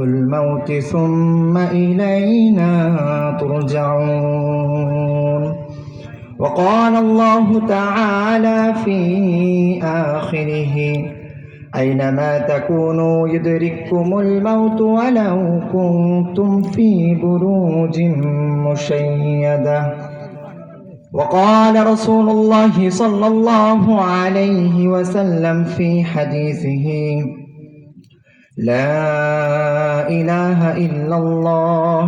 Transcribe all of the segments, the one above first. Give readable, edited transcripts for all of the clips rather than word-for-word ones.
الموت ثم إلينا ترجعون. وقال الله تعالى في آخره: أينما تكونوا يدرككم الموت ولو كنتم في بروج مشيدة. وقال رسول الله صلى الله عليه وسلم في حديثه: لا إله إلا الله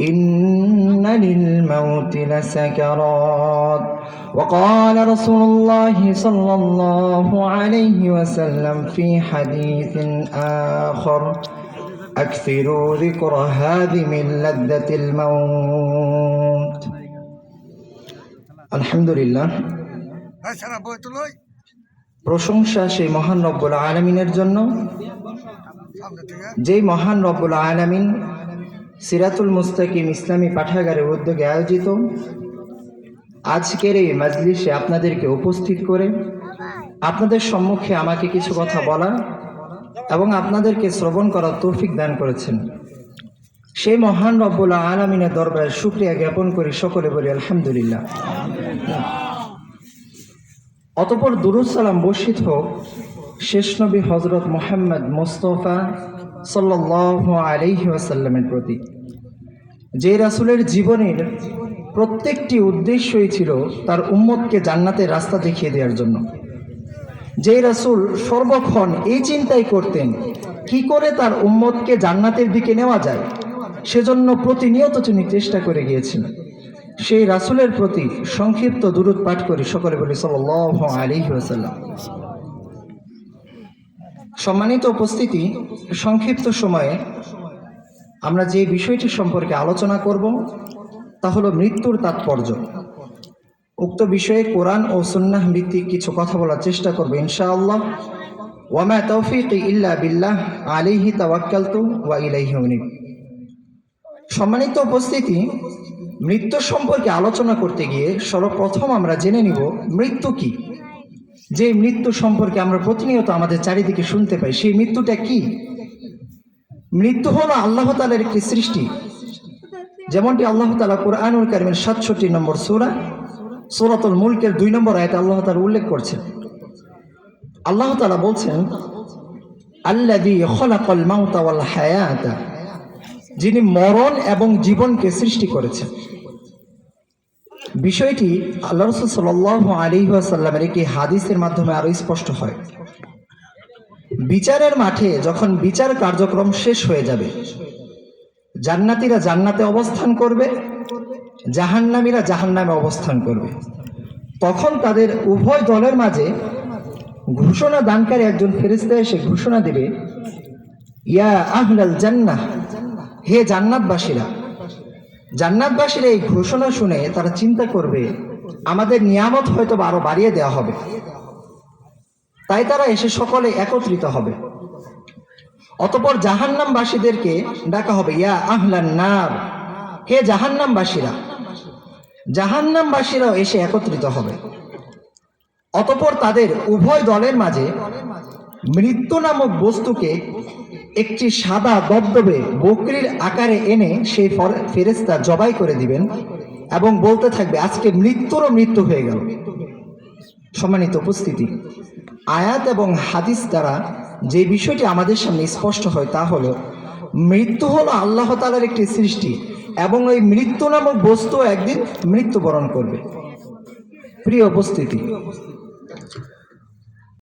إن للموت لسكرات. وقال رسول الله صلى الله عليه وسلم في حديث آخر: أكثروا ذكر هذه من لذة الموت. আলহামদুলিল্লাহ, প্রশংসা সেই মহান রব্বুল আলামিনের জন্য, যেই মহান রব্বুল আলামিন সিরাতুল মুস্তাকিম ইসলামী পাঠাগারের উদ্যোগে আয়োজিত আজকের এই মাজলিসে আপনাদেরকে উপস্থিত করে আপনাদের সম্মুখে আমাকে কিছু কথা বলা এবং আপনাদেরকে শ্রবণ করার তৌফিক দান করেছেন। সেই মহান রব্বুল আলামিনের দরবারে শুকরিয়া জ্ঞাপন করি, সকলে বলি আলহামদুলিল্লাহ। অতঃপর দুরূদ সালাম বর্ষিত হোক শেষ নবী হযরত মুহাম্মদ মুস্তাফা সাল্লাল্লাহু আলাইহি ওয়াসাল্লামের প্রতি, যে রাসূলের জীবনের প্রত্যেকটি উদ্দেশ্যই ছিল তার উম্মতকে জান্নাতের রাস্তা দেখিয়ে দেওয়ার জন্য। যে রাসূল সর্বক্ষণ এই চিন্তাই করতেন কি করে তার উম্মতকে জান্নাতের দিকে নেওয়া যায়, সেজন্য প্রতিনিয়ত তিনি চেষ্টা করে গিয়েছেন। সেই রাসূলের প্রতি সংক্ষিপ্ত দুরূদ পাঠ করি, সকলে বলি সাল্লাল্লাহু আলাইহি ওয়াসাল্লাম। সম্মানিত উপস্থিতি, সংক্ষিপ্ত সময়ে আমরা যে বিষয়টি সম্পর্কে আলোচনা করব তা হলো মৃত্যুর তাৎপর্য। উক্ত বিষয়ে কোরআন ও সুন্নাহ ভিত্তিক কিছু কথা বলার চেষ্টা করব ইনশাআল্লাহ। ওয়ামা তাওফীকি ইল্লা বিল্লাহ আলাইহি তাওয়াক্কালতু ওয়া ইলাইহি উনীব। সম্মানিত উপস্থিতি, মৃত্যু সম্পর্কে আলোচনা করতে গিয়ে সর্বপ্রথম আমরা জেনে নিব মৃত্যু কি। যে মৃত্যু সম্পর্কে আমরা প্রতিনিয়ত আমাদের চারিদিকে শুনতে পাই, সেই মৃত্যুটা কি? মৃত্যু হলো আল্লাহ তাআলার একটি সৃষ্টি, যেমনটি আল্লাহ তাআলা কুরআনুল কারীমের ৬৭ নম্বর সূরা সূরাতুল মুলকের ২ নম্বর আয়াতে আল্লাহ তাআলা উল্লেখ করছেন। আল্লাহ তাআলা বলছেন, আল্লাযী খালাকাল মাউতা ওয়াল হায়াতা, যিনি মরণ এবং জীবনকে সৃষ্টি করেছেন। বিষয়টি আল্লাহ রাসূল সাল্লাল্লাহু আলাইহি ওয়াসাল্লামের একটি হাদিসের মাধ্যমে আরো স্পষ্ট হয়। বিচারের মাঠে যখন বিচার কার্যক্রম শেষ হয়ে যাবে, জান্নাতীরা জান্নাতে অবস্থান করবে, জাহান্নামীরা জাহান্নামে অবস্থান করবে, তখন তাদের উভয় দলের মাঝে ঘোষণা দানকারী একজন ফেরেশতা এসে ঘোষণা দেবে, ইয়া আহলাল জান্নাহ, হে জান্নাতবাসীরা। জান্নাতবাসীরা এই ঘোষণা শুনে তারা চিন্তা করবে, আমাদের নিয়ামত হয়তো আরো বাড়িয়ে দেওয়া হবে, তাই তারা এসে সকলে একত্রিত হবে। অতঃপর জাহান্নামবাসীদেরকে ডাকা হবে, ইয়া আহলান নার, হে জাহান্নামবাসীরা। জাহান্নামবাসীরাও এসে একত্রিত হবে। অতঃপর তাদের উভয় দলের মাঝে মৃত্যু নামক বস্তুকে একটি সাদা দবদবে বকরির আকারে এনে সেই ফেরেশতা জবাই করে দিবেন এবং বলতে থাকবে, আজকে মৃত্যুরও মৃত্যু হয়ে গেল। সম্মানিত উপস্থিতি, আয়াত এবং হাদিস দ্বারা যে বিষয়টি আমাদের সামনে স্পষ্ট হয় তা হলো মৃত্যু হলো আল্লাহ তাআলার একটি সৃষ্টি এবং ওই মৃত্যু নামক বস্তু একদিন মৃত্যুবরণ করবে। প্রিয় উপস্থিতি,